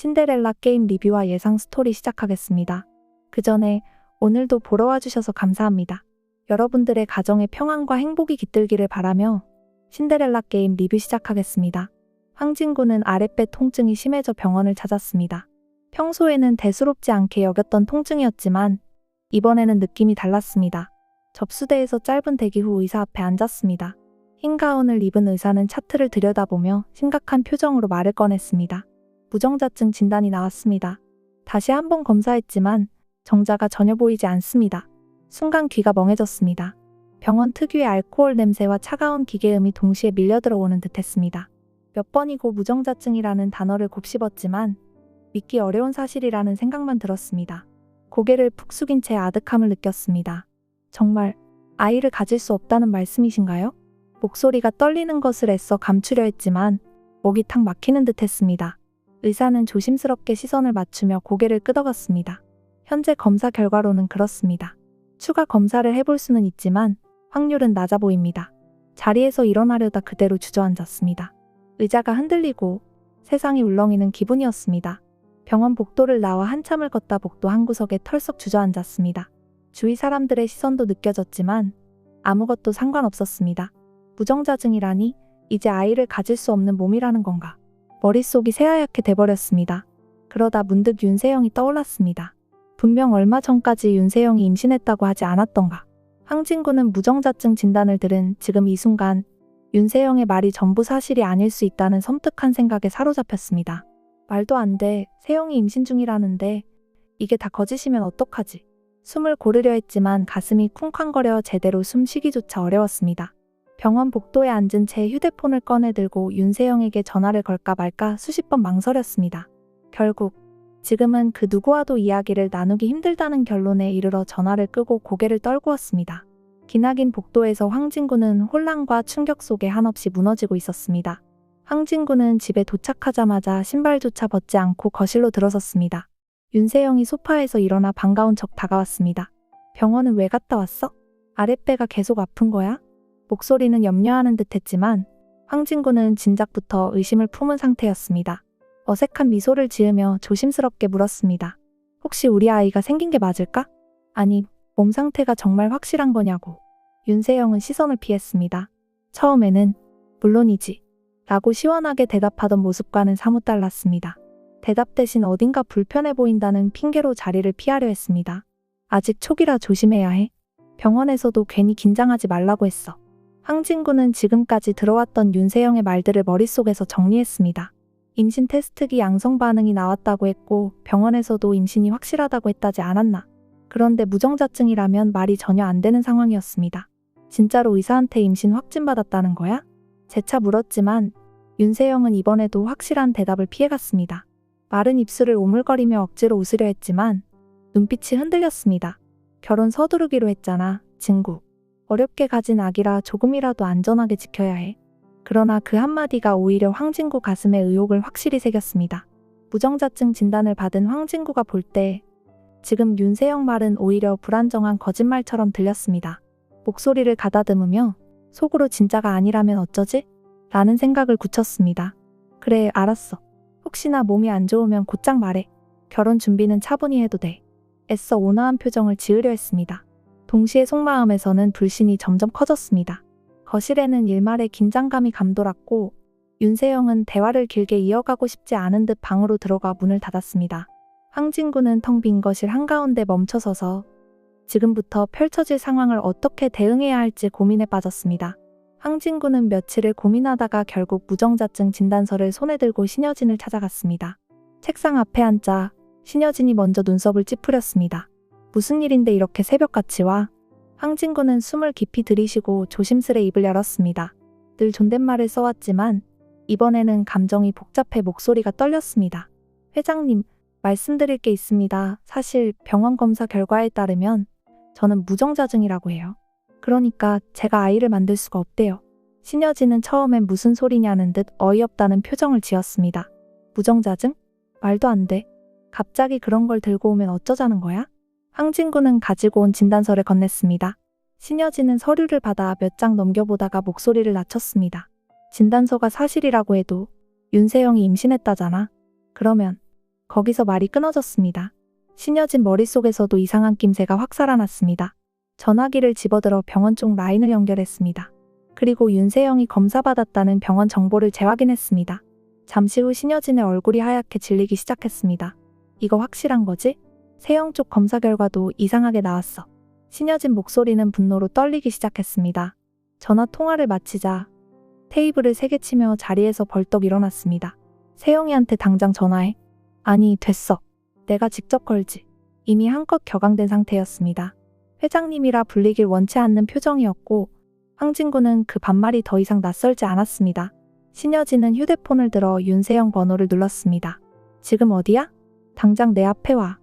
신데렐라 게임 리뷰와 예상 스토리 시작하겠습니다. 그 전에 오늘도 보러 와주셔서 감사합니다. 여러분들의 가정에 평안과 행복이 깃들기를 바라며 신데렐라 게임 리뷰 시작하겠습니다. 황진구는 아랫배 통증이 심해져 병원을 찾았습니다. 평소에는 대수롭지 않게 여겼던 통증이었지만 이번에는 느낌이 달랐습니다. 접수대에서 짧은 대기 후 의사 앞에 앉았습니다. 흰 가운을 입은 의사는 차트를 들여다보며 심각한 표정으로 말을 꺼냈습니다. 무정자증 진단이 나왔습니다. 다시 한번 검사했지만 정자가 전혀 보이지 않습니다. 순간 귀가 멍해졌습니다. 병원 특유의 알코올 냄새와 차가운 기계음이 동시에 밀려들어오는 듯했습니다. 몇 번이고 무정자증이라는 단어를 곱씹었지만 믿기 어려운 사실이라는 생각만 들었습니다. 고개를 푹 숙인 채 아득함을 느꼈습니다. 정말 아이를 가질 수 없다는 말씀이신가요? 목소리가 떨리는 것을 애써 감추려 했지만 목이 탁 막히는 듯했습니다. 의사는 조심스럽게 시선을 맞추며 고개를 끄덕였습니다. 현재 검사 결과로는 그렇습니다. 추가 검사를 해볼 수는 있지만 확률은 낮아 보입니다. 자리에서 일어나려다 그대로 주저앉았습니다. 의자가 흔들리고 세상이 울렁이는 기분이었습니다. 병원 복도를 나와 한참을 걷다 복도 한 구석에 털썩 주저앉았습니다. 주위 사람들의 시선도 느껴졌지만 아무것도 상관없었습니다. 무정자증이라니 이제 아이를 가질 수 없는 몸이라는 건가. 머릿속이 새하얗게 돼버렸습니다. 그러다 문득 윤세영이 떠올랐습니다. 분명 얼마 전까지 윤세영이 임신했다고 하지 않았던가. 황진구는 무정자증 진단을 들은 지금 이 순간 윤세영의 말이 전부 사실이 아닐 수 있다는 섬뜩한 생각에 사로잡혔습니다. 말도 안 돼. 세영이 임신 중이라는데 이게 다 거짓이면 어떡하지. 숨을 고르려 했지만 가슴이 쿵쾅거려 제대로 숨쉬기조차 어려웠습니다. 병원 복도에 앉은 채 휴대폰을 꺼내들고 윤세영에게 전화를 걸까 말까 수십 번 망설였습니다. 결국 지금은 그 누구와도 이야기를 나누기 힘들다는 결론에 이르러 전화를 끄고 고개를 떨구었습니다. 기나긴 복도에서 황진구는 혼란과 충격 속에 한없이 무너지고 있었습니다. 황진구는 집에 도착하자마자 신발조차 벗지 않고 거실로 들어섰습니다. 윤세영이 소파에서 일어나 반가운 척 다가왔습니다. 병원은 왜 갔다 왔어? 아랫배가 계속 아픈 거야? 목소리는 염려하는 듯했지만 황진구는 진작부터 의심을 품은 상태였습니다. 어색한 미소를 지으며 조심스럽게 물었습니다. 혹시 우리 아이가 생긴 게 맞을까? 아니, 몸 상태가 정말 확실한 거냐고. 윤세영은 시선을 피했습니다. 처음에는 물론이지 라고 시원하게 대답하던 모습과는 사뭇 달랐습니다. 대답 대신 어딘가 불편해 보인다는 핑계로 자리를 피하려 했습니다. 아직 초기라 조심해야 해. 병원에서도 괜히 긴장하지 말라고 했어. 황진구는 지금까지 들어왔던 윤세영의 말들을 머릿속에서 정리했습니다. 임신 테스트기 양성 반응이 나왔다고 했고 병원에서도 임신이 확실하다고 했다지 않았나. 그런데 무정자증이라면 말이 전혀 안 되는 상황이었습니다. 진짜로 의사한테 임신 확진받았다는 거야? 재차 물었지만 윤세영은 이번에도 확실한 대답을 피해갔습니다. 마른 입술을 오물거리며 억지로 웃으려 했지만 눈빛이 흔들렸습니다. 결혼 서두르기로 했잖아, 진구. 어렵게 가진 아기라 조금이라도 안전하게 지켜야 해. 그러나 그 한마디가 오히려 황진구 가슴에 의혹을 확실히 새겼습니다. 무정자증 진단을 받은 황진구가 볼 때 지금 윤세영 말은 오히려 불안정한 거짓말처럼 들렸습니다. 목소리를 가다듬으며 속으로 진짜가 아니라면 어쩌지? 라는 생각을 굳혔습니다. 그래, 알았어. 혹시나 몸이 안 좋으면 곧장 말해. 결혼 준비는 차분히 해도 돼. 애써 온화한 표정을 지으려 했습니다. 동시에 속마음에서는 불신이 점점 커졌습니다. 거실에는 일말의 긴장감이 감돌았고 윤세영은 대화를 길게 이어가고 싶지 않은 듯 방으로 들어가 문을 닫았습니다. 황진구는 텅 빈 거실 한가운데 멈춰서서 지금부터 펼쳐질 상황을 어떻게 대응해야 할지 고민에 빠졌습니다. 황진구는 며칠을 고민하다가 결국 무정자증 진단서를 손에 들고 신여진을 찾아갔습니다. 책상 앞에 앉자 신여진이 먼저 눈썹을 찌푸렸습니다. 무슨 일인데 이렇게 새벽같이 와? 황진구는 숨을 깊이 들이쉬고 조심스레 입을 열었습니다. 늘 존댓말을 써왔지만 이번에는 감정이 복잡해 목소리가 떨렸습니다. 회장님, 말씀드릴 게 있습니다. 사실 병원 검사 결과에 따르면 저는 무정자증이라고 해요. 그러니까 제가 아이를 만들 수가 없대요. 신여진은 처음엔 무슨 소리냐는 듯 어이없다는 표정을 지었습니다. 무정자증? 말도 안 돼. 갑자기 그런 걸 들고 오면 어쩌자는 거야? 황진구는 가지고 온 진단서를 건넸습니다. 신여진은 서류를 받아 몇 장 넘겨보다가 목소리를 낮췄습니다. 진단서가 사실이라고 해도 윤세영이 임신했다잖아. 그러면 거기서 말이 끊어졌습니다. 신여진 머릿속에서도 이상한 낌새가 확 살아났습니다. 전화기를 집어들어 병원 쪽 라인을 연결했습니다. 그리고 윤세영이 검사받았다는 병원 정보를 재확인했습니다. 잠시 후 신여진의 얼굴이 하얗게 질리기 시작했습니다. 이거 확실한 거지? 세영 쪽 검사 결과도 이상하게 나왔어. 신여진 목소리는 분노로 떨리기 시작했습니다. 전화 통화를 마치자 테이블을 세게 치며 자리에서 벌떡 일어났습니다. 세영이한테 당장 전화해. 아니, 됐어. 내가 직접 걸지. 이미 한껏 격앙된 상태였습니다. 회장님이라 불리길 원치 않는 표정이었고 황진구는 그 반말이 더 이상 낯설지 않았습니다. 신여진은 휴대폰을 들어 윤세영 번호를 눌렀습니다. 지금 어디야? 당장 내 앞에 와.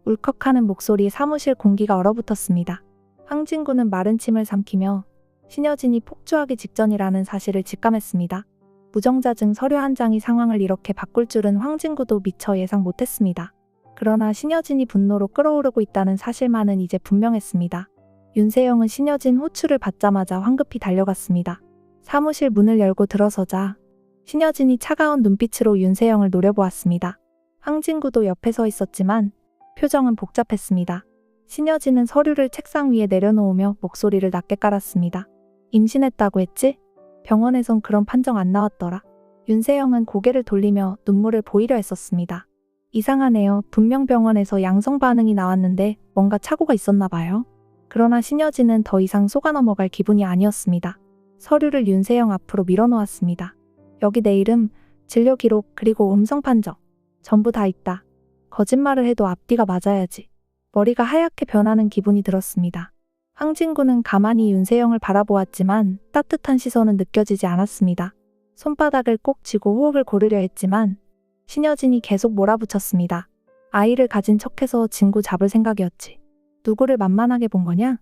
울컥하는 목소리에 사무실 공기가 얼어붙었습니다. 황진구는 마른 침을 삼키며 신여진이 폭주하기 직전이라는 사실을 직감했습니다. 무정자증 서류 한 장이 상황을 이렇게 바꿀 줄은 황진구도 미처 예상 못했습니다. 그러나 신여진이 분노로 끓어오르고 있다는 사실만은 이제 분명했습니다. 윤세영은 신여진 호출을 받자마자 황급히 달려갔습니다. 사무실 문을 열고 들어서자 신여진이 차가운 눈빛으로 윤세영을 노려보았습니다. 황진구도 옆에 서 있었지만 표정은 복잡했습니다. 신여진은 서류를 책상 위에 내려놓으며 목소리를 낮게 깔았습니다. 임신했다고 했지? 병원에선 그런 판정 안 나왔더라. 윤세영은 고개를 돌리며 눈물을 보이려 했었습니다. 이상하네요. 분명 병원에서 양성 반응이 나왔는데 뭔가 착오가 있었나 봐요. 그러나 신여진은 더 이상 속아 넘어갈 기분이 아니었습니다. 서류를 윤세영 앞으로 밀어놓았습니다. 여기 내 이름, 진료 기록, 그리고 음성 판정. 전부 다 있다. 거짓말을 해도 앞뒤가 맞아야지. 머리가 하얗게 변하는 기분이 들었습니다. 황진구는 가만히 윤세영을 바라보았지만 따뜻한 시선은 느껴지지 않았습니다. 손바닥을 꼭 쥐고 호흡을 고르려 했지만 신여진이 계속 몰아붙였습니다. 아이를 가진 척해서 진구 잡을 생각이었지. 누구를 만만하게 본 거냐?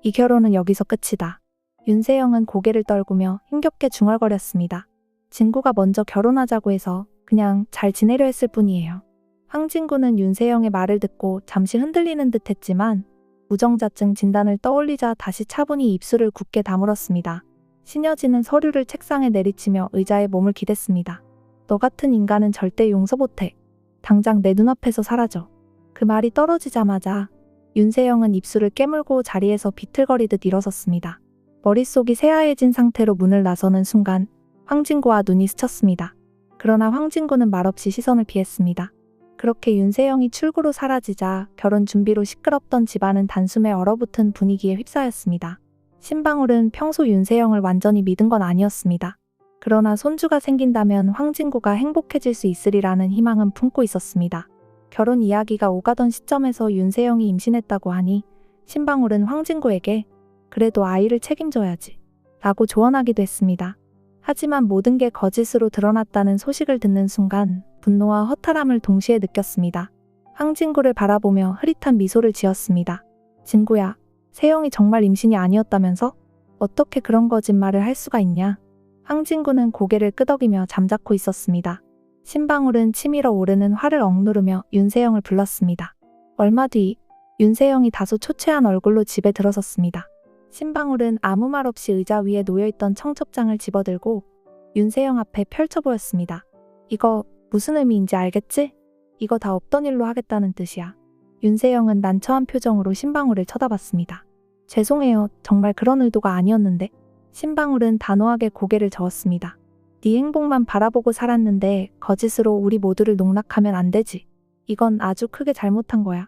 이 결혼은 여기서 끝이다. 윤세영은 고개를 떨구며 힘겹게 중얼거렸습니다. 진구가 먼저 결혼하자고 해서 그냥 잘 지내려 했을 뿐이에요. 황진구는 윤세영의 말을 듣고 잠시 흔들리는 듯 했지만 무정자증 진단을 떠올리자 다시 차분히 입술을 굳게 다물었습니다. 신여진은 서류를 책상에 내리치며 의자에 몸을 기댔습니다. 너 같은 인간은 절대 용서 못해. 당장 내 눈앞에서 사라져. 그 말이 떨어지자마자 윤세영은 입술을 깨물고 자리에서 비틀거리듯 일어섰습니다. 머릿속이 새하얘진 상태로 문을 나서는 순간 황진구와 눈이 스쳤습니다. 그러나 황진구는 말없이 시선을 피했습니다. 그렇게 윤세영이 출구로 사라지자 결혼 준비로 시끄럽던 집안은 단숨에 얼어붙은 분위기에 휩싸였습니다. 신방울은 평소 윤세영을 완전히 믿은 건 아니었습니다. 그러나 손주가 생긴다면 황진구가 행복해질 수 있으리라는 희망은 품고 있었습니다. 결혼 이야기가 오가던 시점에서 윤세영이 임신했다고 하니 신방울은 황진구에게 그래도 아이를 책임져야지 라고 조언하기도 했습니다. 하지만 모든 게 거짓으로 드러났다는 소식을 듣는 순간 분노와 허탈함을 동시에 느꼈습니다. 황진구를 바라보며 흐릿한 미소를 지었습니다. 진구야, 세영이 정말 임신이 아니었다면서? 어떻게 그런 거짓말을 할 수가 있냐? 황진구는 고개를 끄덕이며 잠자코 있었습니다. 신방울은 치밀어 오르는 화를 억누르며 윤세영을 불렀습니다. 얼마 뒤 윤세영이 다소 초췌한 얼굴로 집에 들어섰습니다. 신방울은 아무 말 없이 의자 위에 놓여있던 청첩장을 집어들고 윤세영 앞에 펼쳐 보였습니다. 이거 무슨 의미인지 알겠지? 이거 다 없던 일로 하겠다는 뜻이야. 윤세영은 난처한 표정으로 신방울을 쳐다봤습니다. 죄송해요. 정말 그런 의도가 아니었는데. 신방울은 단호하게 고개를 저었습니다. 네 행복만 바라보고 살았는데 거짓으로 우리 모두를 농락하면 안 되지. 이건 아주 크게 잘못한 거야.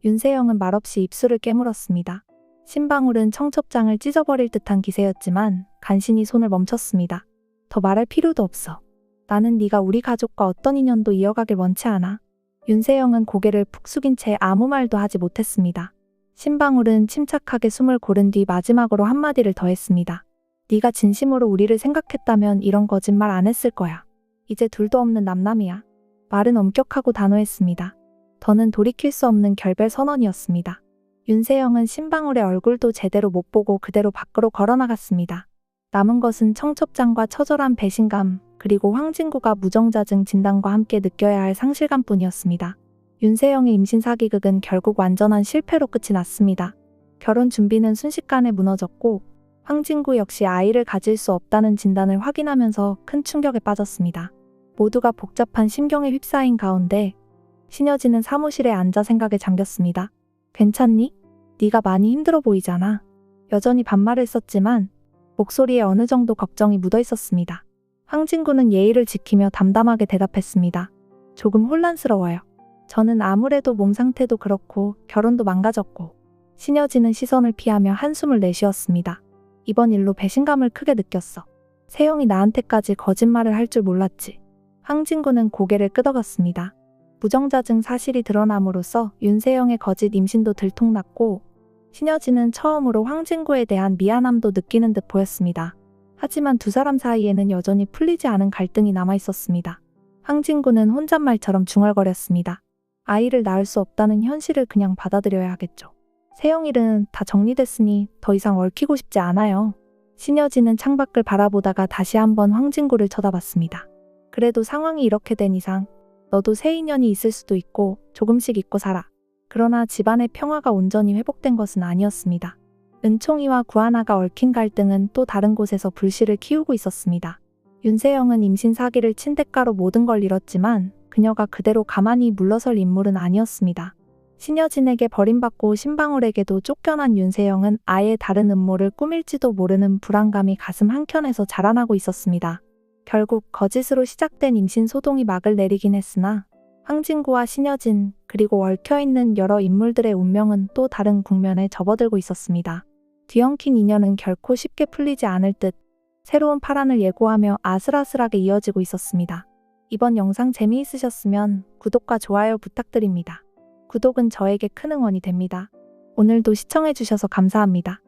윤세영은 말없이 입술을 깨물었습니다. 신방울은 청첩장을 찢어버릴 듯한 기세였지만 간신히 손을 멈췄습니다. 더 말할 필요도 없어. 나는 네가 우리 가족과 어떤 인연도 이어가길 원치 않아. 윤세영은 고개를 푹 숙인 채 아무 말도 하지 못했습니다. 신방울은 침착하게 숨을 고른 뒤 마지막으로 한마디를 더했습니다. 네가 진심으로 우리를 생각했다면 이런 거짓말 안 했을 거야. 이제 둘도 없는 남남이야. 말은 엄격하고 단호했습니다. 더는 돌이킬 수 없는 결별 선언이었습니다. 윤세영은 신방울의 얼굴도 제대로 못 보고 그대로 밖으로 걸어나갔습니다. 남은 것은 청첩장과 처절한 배신감, 그리고 황진구가 무정자증 진단과 함께 느껴야 할 상실감뿐이었습니다. 윤세영의 임신 사기극은 결국 완전한 실패로 끝이 났습니다. 결혼 준비는 순식간에 무너졌고 황진구 역시 아이를 가질 수 없다는 진단을 확인하면서 큰 충격에 빠졌습니다. 모두가 복잡한 심경에 휩싸인 가운데 신여진은 사무실에 앉아 생각에 잠겼습니다. 괜찮니? 네가 많이 힘들어 보이잖아. 여전히 반말을 썼지만 목소리에 어느 정도 걱정이 묻어 있었습니다. 황진구는 예의를 지키며 담담하게 대답했습니다. 조금 혼란스러워요. 저는 아무래도 몸 상태도 그렇고 결혼도 망가졌고. 신여진은 시선을 피하며 한숨을 내쉬었습니다. 이번 일로 배신감을 크게 느꼈어. 세영이 나한테까지 거짓말을 할 줄 몰랐지. 황진구는 고개를 끄덕였습니다. 무정자증 사실이 드러남으로써 윤세영의 거짓 임신도 들통났고 신여진은 처음으로 황진구에 대한 미안함도 느끼는 듯 보였습니다. 하지만 두 사람 사이에는 여전히 풀리지 않은 갈등이 남아있었습니다. 황진구는 혼잣말처럼 중얼거렸습니다. 아이를 낳을 수 없다는 현실을 그냥 받아들여야 하겠죠. 세영 일은 다 정리됐으니 더 이상 얽히고 싶지 않아요. 신여진은 창밖을 바라보다가 다시 한번 황진구를 쳐다봤습니다. 그래도 상황이 이렇게 된 이상 너도 새 인연이 있을 수도 있고 조금씩 잊고 살아. 그러나 집안의 평화가 온전히 회복된 것은 아니었습니다. 은총이와 구하나가 얽힌 갈등은 또 다른 곳에서 불씨를 키우고 있었습니다. 윤세영은 임신 사기를 친 대가로 모든 걸 잃었지만 그녀가 그대로 가만히 물러설 인물은 아니었습니다. 신여진에게 버림받고 신방울에게도 쫓겨난 윤세영은 아예 다른 음모를 꾸밀지도 모르는 불안감이 가슴 한켠에서 자라나고 있었습니다. 결국 거짓으로 시작된 임신 소동이 막을 내리긴 했으나 황진구와 신여진 그리고 얽혀있는 여러 인물들의 운명은 또 다른 국면에 접어들고 있었습니다. 뒤엉킨 인연은 결코 쉽게 풀리지 않을 듯 새로운 파란을 예고하며 아슬아슬하게 이어지고 있었습니다. 이번 영상 재미있으셨으면 구독과 좋아요 부탁드립니다. 구독은 저에게 큰 응원이 됩니다. 오늘도 시청해주셔서 감사합니다.